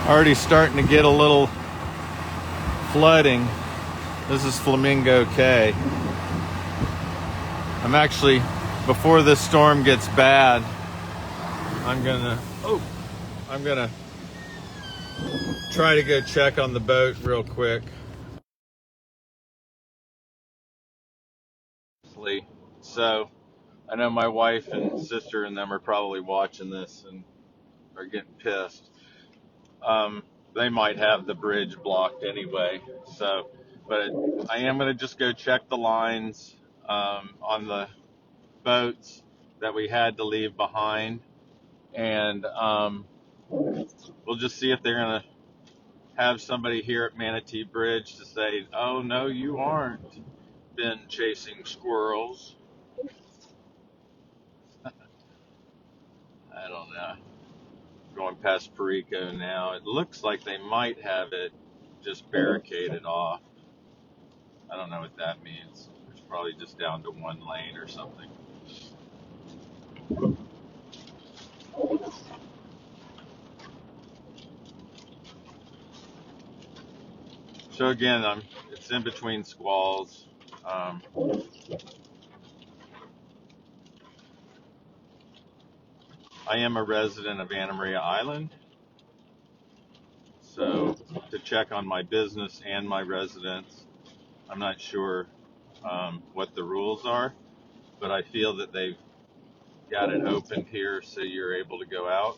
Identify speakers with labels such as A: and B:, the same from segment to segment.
A: Already starting to get a little flooding. This is Flamingo Cay. I'm actually, before this storm gets bad, I'm gonna try to go check on the boat real quick. So I know my wife and sister and them are probably watching this and are getting pissed. They might have the bridge blocked anyway. So, but I am going to just go check the lines on the boats that we had to leave behind, and we'll just see if they're going to have somebody here at Manatee Bridge to say, "Oh no, you aren't been chasing squirrels." I don't know. Going past Perico now, it looks like they might have it just barricaded off. I don't know what that means. It's probably just down to one lane or something. So again, it's in between squalls. Um, I am a resident of Anna Maria Island, so to check on my business and my residence, I'm not sure what the rules are, but I feel that they've got it opened here so you're able to go out.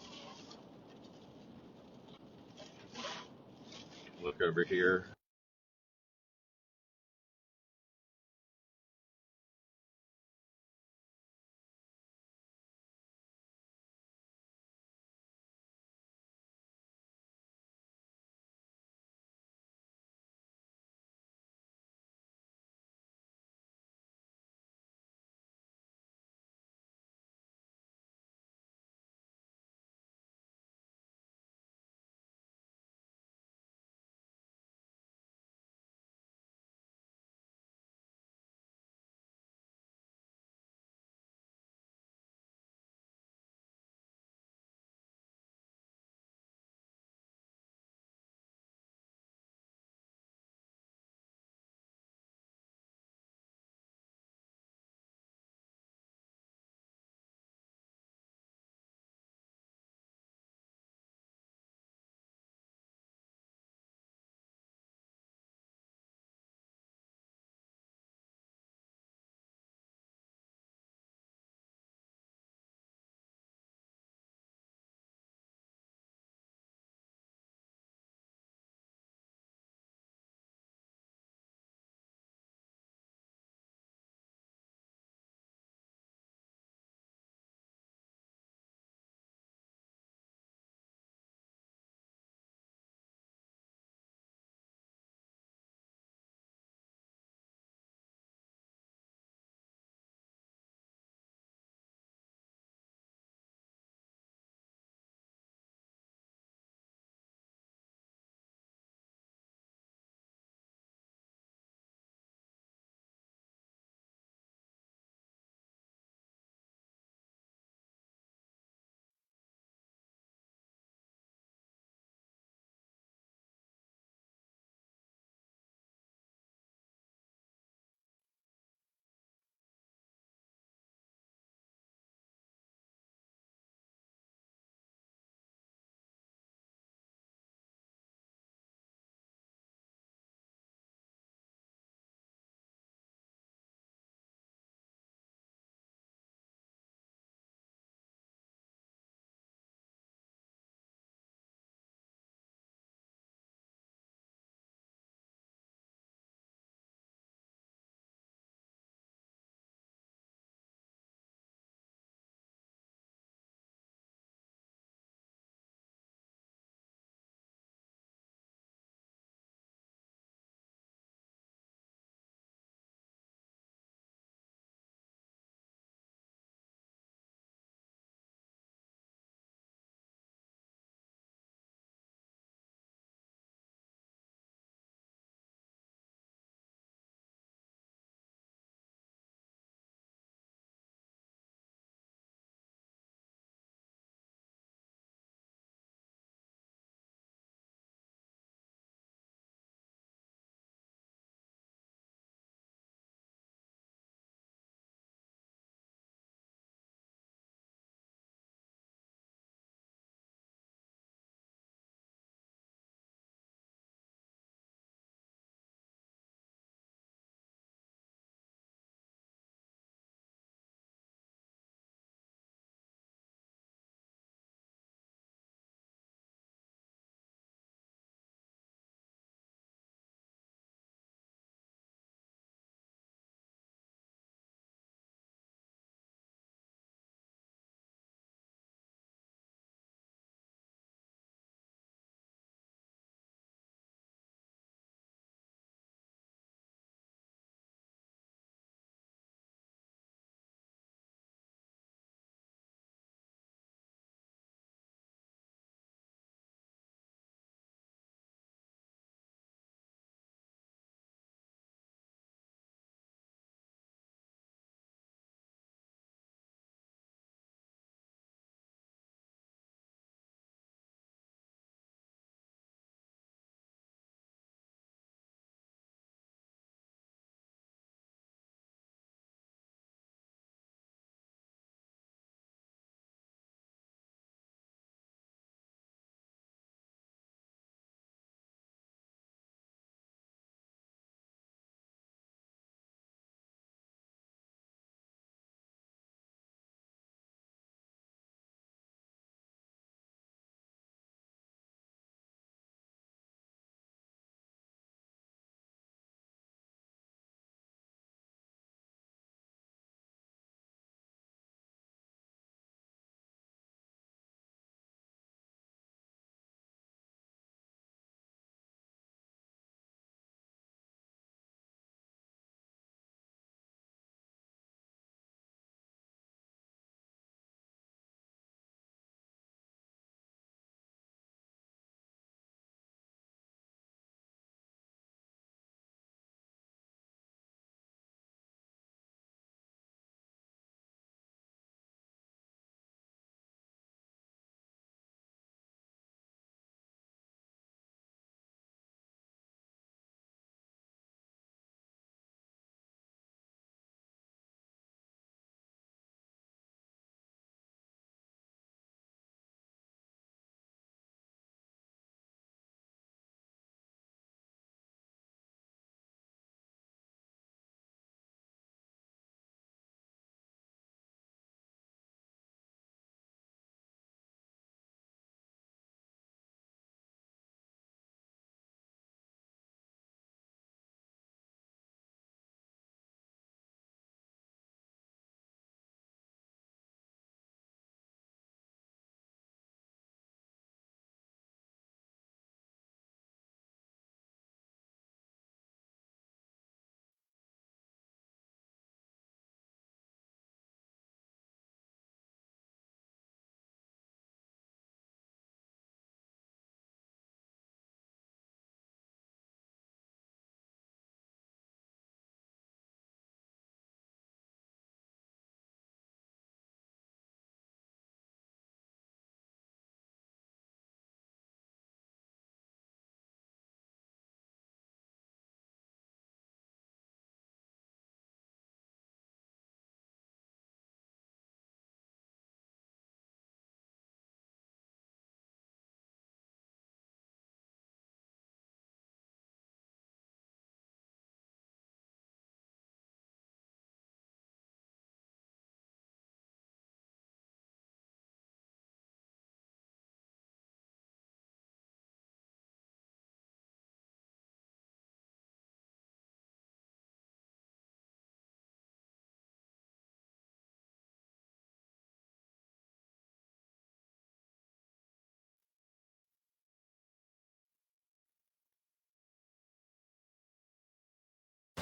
A: Look over here.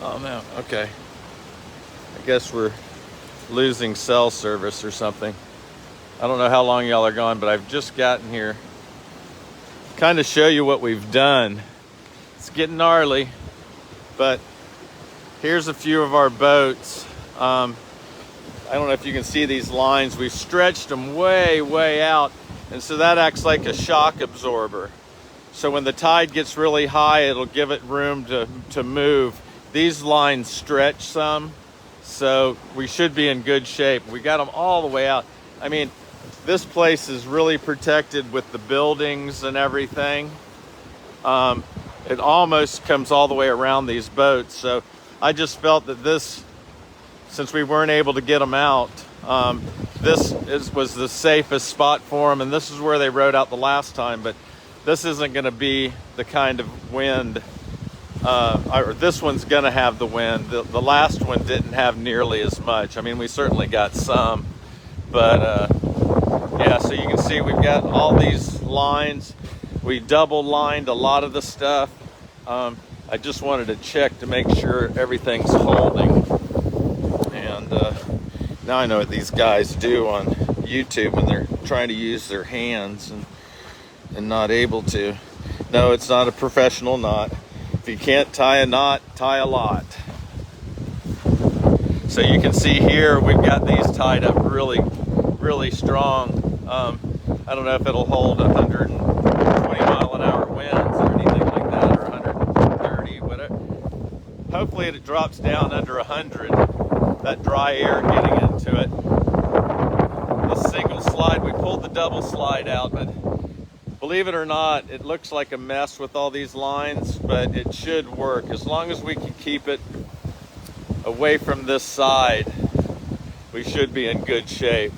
A: Oh no, okay. I guess we're losing cell service or something. I don't know how long y'all are gone, but I've just gotten here. Kind of show you what we've done. It's getting gnarly, but here's a few of our boats. I don't know if you can see these lines. We've stretched them way, way out, and so that acts like a shock absorber. So when the tide gets really high, it'll give it room to move. These lines stretch some, so we should be in good shape. We got them all the way out. I mean, this place is really protected with the buildings and everything. It almost comes all the way around these boats. So I just felt that this, since we weren't able to get them out, was the safest spot for them. And this is where they rode out the last time, but this isn't gonna be the kind of wind, or this one's gonna have the wind. The last one didn't have nearly as much. I mean, we certainly got some, but yeah, so you can see we've got all these lines. We double lined a lot of the stuff. I just wanted to check to make sure everything's holding. And now I know what these guys do on YouTube when they're trying to use their hands and not able to. No, it's not a professional knot. If you can't tie a knot, tie a lot. So you can see here we've got these tied up really, really strong. I don't know if it'll hold 120 mile an hour winds or anything like that, or 130, whatever. Hopefully it drops down under 100. That dry air getting into it. The single slide, we pulled the double slide out, but believe it or not, it looks like a mess with all these lines, but it should work as long as we can keep it away from this side. We should be in good shape.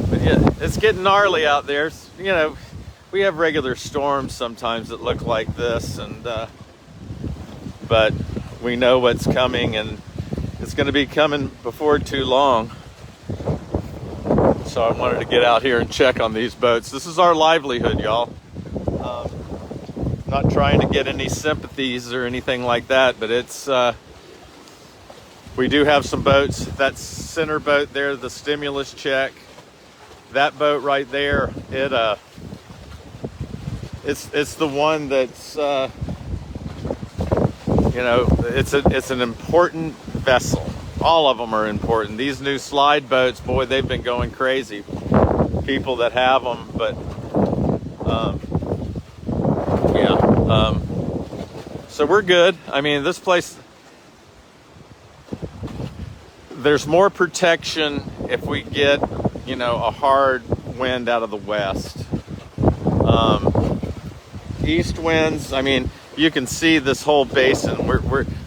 A: But yeah, it's getting gnarly out there. You know, we have regular storms sometimes that look like this, and but we know what's coming, and it's going to be coming before too long. So I wanted to get out here and check on these boats. This is our livelihood, y'all. Not trying to get any sympathies or anything like that, but it's we do have some boats. That center boat there, the stimulus check. That boat right there, it's the one that's you know, it's an important vessel. All of them are important. These new slide boats, boy, they've been going crazy. People that have them, but yeah. So we're good. I mean, this place, there's more protection if we get, you know, a hard wind out of the west. East winds, I mean, you can see this whole basin.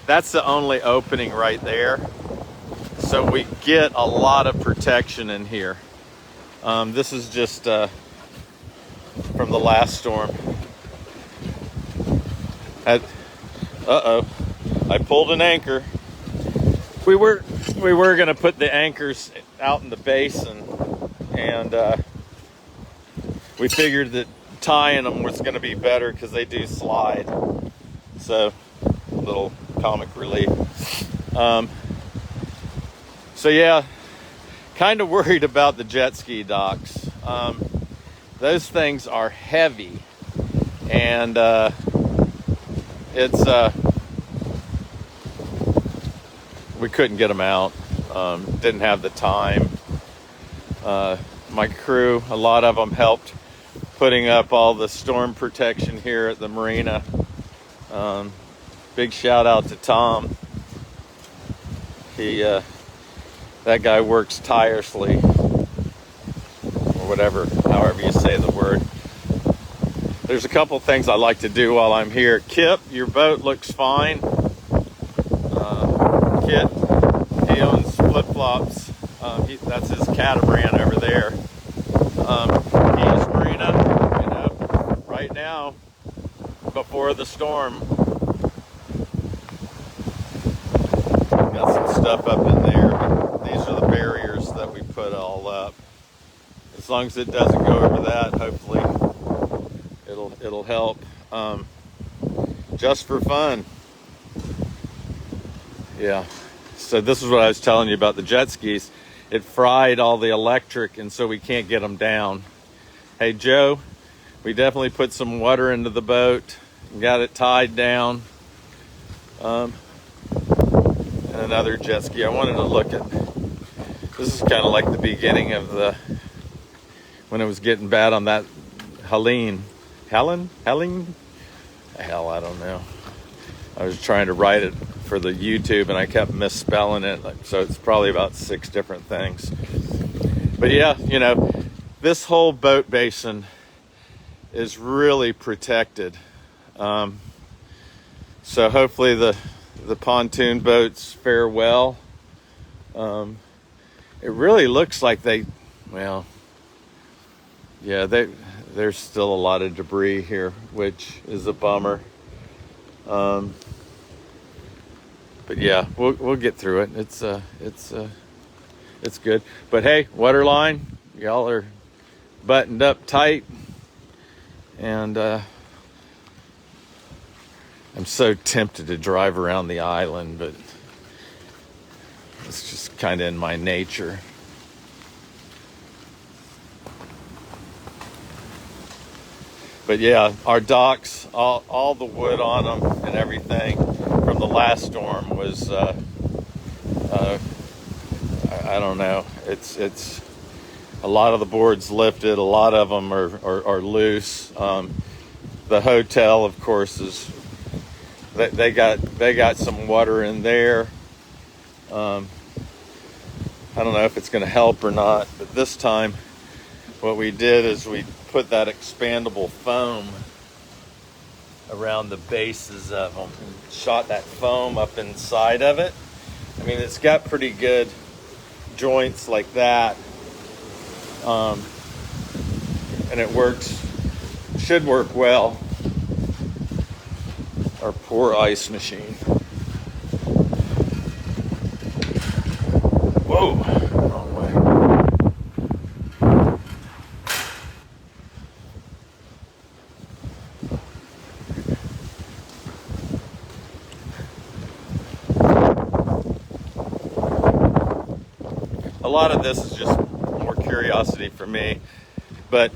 A: That's the only opening right there. So we get a lot of protection in here. This is just from the last storm. Uh-oh, I pulled an anchor. We were gonna put the anchors out in the basin, and we figured that tying them was gonna be better because they do slide. So, little comic relief. So yeah, kind of worried about the jet ski docks. Those things are heavy, and we couldn't get them out. Didn't have the time. My crew, a lot of them helped putting up all the storm protection here at the marina. Big shout out to Tom. That guy works tirelessly, or whatever, however you say the word. There's a couple things I like to do while I'm here. Kip, your boat looks fine. Kit, he owns flip-flops. That's his catamaran over there. Keys Marina, you know, right now, before the storm. Got some stuff up in there, but these are the barriers that we put all up. As long as it doesn't go over that, hopefully it'll help. Just for fun. Yeah. So this is what I was telling you about the jet skis. It fried all the electric, and so we can't get them down. Hey, Joe, we definitely put some water into the boat and got it tied down. And another jet ski. I wanted to look at, this is kind of like the beginning of when it was getting bad on that Helen? Hell, I don't know. I was trying to write it for the YouTube and I kept misspelling it. So it's probably about 6 different things. But yeah, you know, this whole boat basin is really protected. So hopefully the pontoon boats fare well. It really looks like there's still a lot of debris here, which is a bummer. But yeah, we'll get through it. It's good. But hey, waterline, y'all are buttoned up tight, and I'm so tempted to drive around the island, but it's just kind of in my nature. But yeah, our docks, all the wood on them and everything from the last storm was, I don't know. It's a lot of the boards lifted. A lot of them are loose. The hotel, of course, they got some water in there. I don't know if it's going to help or not, but this time what we did is we put that expandable foam around the bases of them and shot that foam up inside of it. I mean, it's got pretty good joints like that, and it should work well. Our poor ice machine. Whoa, wrong way. A lot of this is just more curiosity for me, but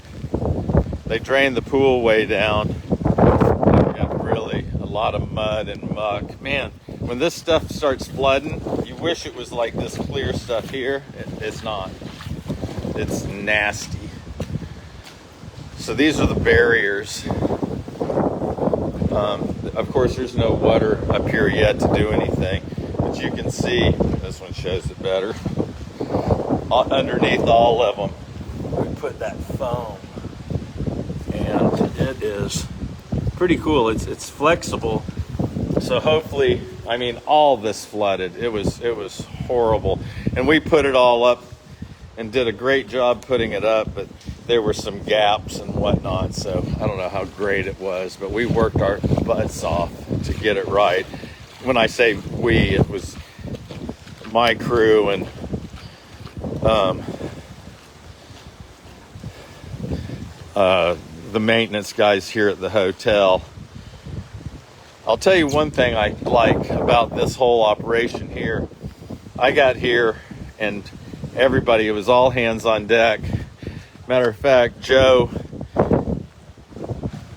A: they drained the pool way down. They've got really a lot of mud and muck. Man, when this stuff starts flooding, you wish it was like this clear stuff here. It's not. It's nasty. So these are the barriers. Of course, there's no water up here yet to do anything, but you can see, this one shows it better. Underneath all of them, we put that foam, and it is pretty cool. It's flexible, so hopefully, I mean, all this flooded. It was horrible, and we put it all up and did a great job putting it up, but there were some gaps and whatnot, so I don't know how great it was, but we worked our butts off to get it right. When I say we, it was my crew and the maintenance guys here at the hotel. I'll tell you one thing I like about this whole operation here. I got here and everybody, it was all hands on deck. Matter of fact, Joe,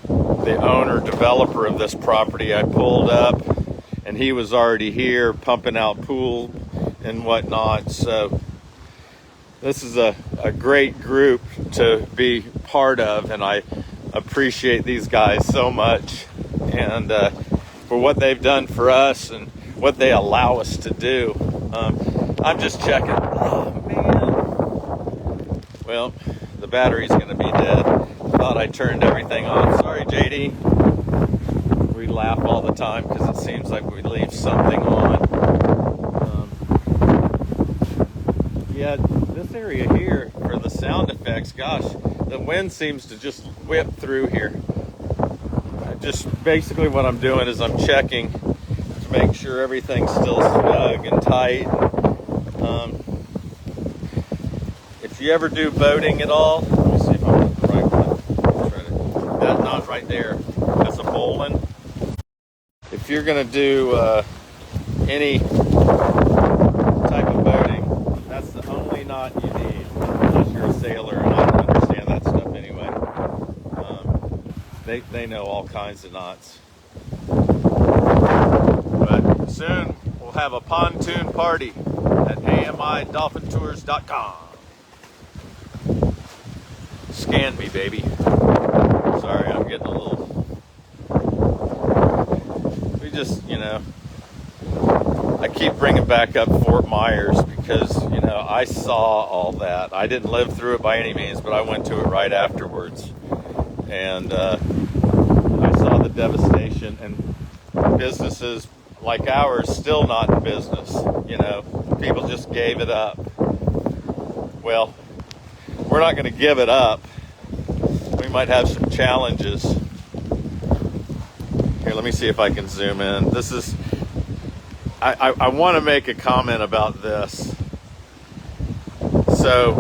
A: the owner, developer of this property, I pulled up and he was already here pumping out pool and whatnot. So this is a great group to be part of, and I appreciate these guys so much, and for what they've done for us and what they allow us to do. I'm just checking. Oh man. Well, the battery's gonna be dead. Thought I turned everything on. Sorry, JD. We laugh all the time because it seems like we leave something on. Yeah, this area here for the sound effects, gosh, the wind seems to just whip through here. Just basically what I'm doing is I'm checking to make sure everything's still snug and tight. If you ever do boating at all, let me see if I'm at the right one. That's not right there. That's a bowline. If you're gonna do any they know all kinds of knots. But soon we'll have a pontoon party at amidolphintours.com. Scan me, baby. Sorry, I'm getting a little... We just, I keep bringing back up Fort Myers because, I saw all that. I didn't live through it by any means, but I went to it right afterwards. And I saw the devastation, and businesses like ours still not in business. People just gave it up. Well, we're not going to give it up. We might have some challenges. Here, let me see if I can zoom in. This is, I want to make a comment about this. So,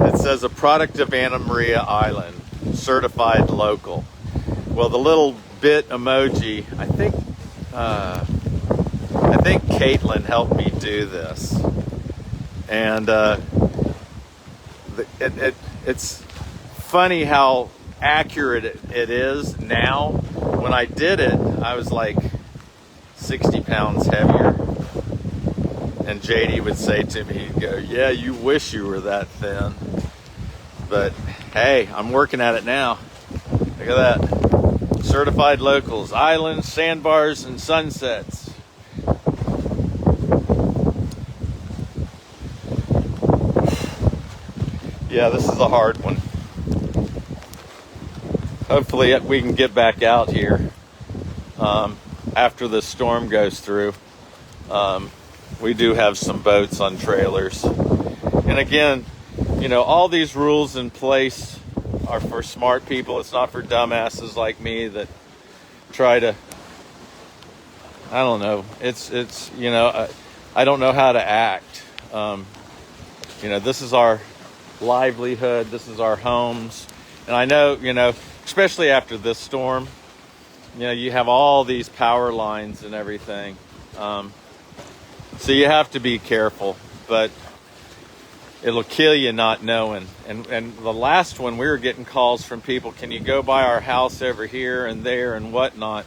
A: it says a product of Anna Maria Island, certified local. Well, the little bit emoji, I think Caitlin helped me do this. And it's funny how accurate it is now. When I did it, I was like 60 pounds heavier. And JD would say to me, he'd go, yeah, you wish you were that thin. But hey, I'm working at it now. Look at that. Certified locals, islands, sandbars, and sunsets. Yeah, this is a hard one. Hopefully we can get back out here after the storm goes through. We do have some boats on trailers. And again, all these rules in place are for smart people. It's not for dumbasses like me that try to, I don't know. It's I don't know how to act. This is our livelihood. This is our homes. And I know, especially after this storm, you have all these power lines and everything. So you have to be careful, but it'll kill you not knowing. And the last one, we were getting calls from people, can you go by our house over here and there and whatnot?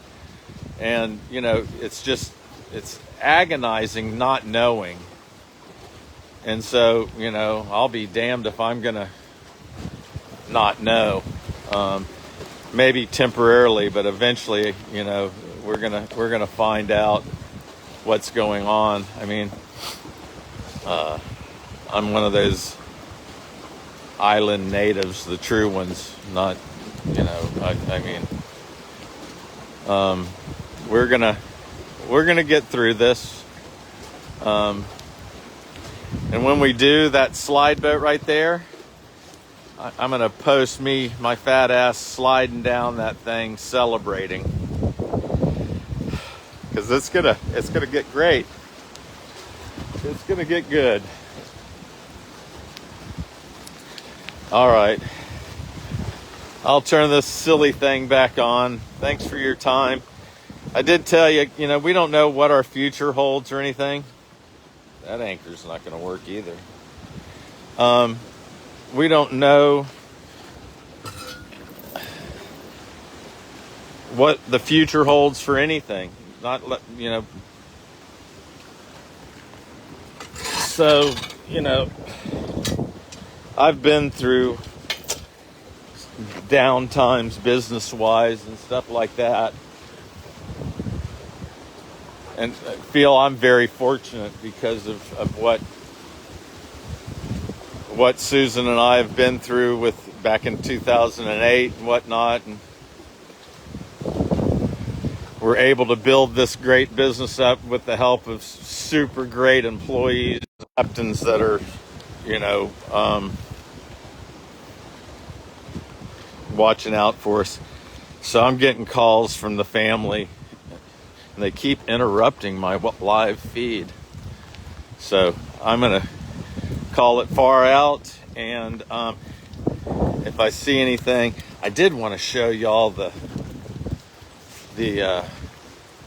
A: And, it's agonizing not knowing. And so, I'll be damned if I'm going to not know. Maybe temporarily, but eventually, we're gonna find out what's going on. I mean, I'm one of those island natives, the true ones, not, we're gonna get through this. And when we do, that slide boat right there, I'm gonna post my fat ass sliding down that thing, celebrating, because it's gonna get great. It's gonna get good. All right, I'll turn this silly thing back on. Thanks for your time. I did tell you, we don't know what our future holds or anything. That anchor's not gonna work either. We don't know what the future holds for anything. So, I've been through down times business-wise and stuff like that. And I feel I'm very fortunate because of what Susan and I have been through back in 2008 and whatnot, and we're able to build this great business up with the help of super great employees, captains that are, watching out for us. So I'm getting calls from the family, and they keep interrupting my live feed. So I'm gonna call it far out, and if I see anything, I did want to show y'all the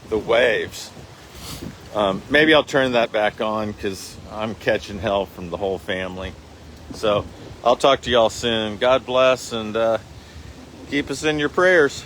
A: waves. Maybe I'll turn that back on because I'm catching hell from the whole family. So I'll talk to y'all soon. God bless, and Keep us in your prayers.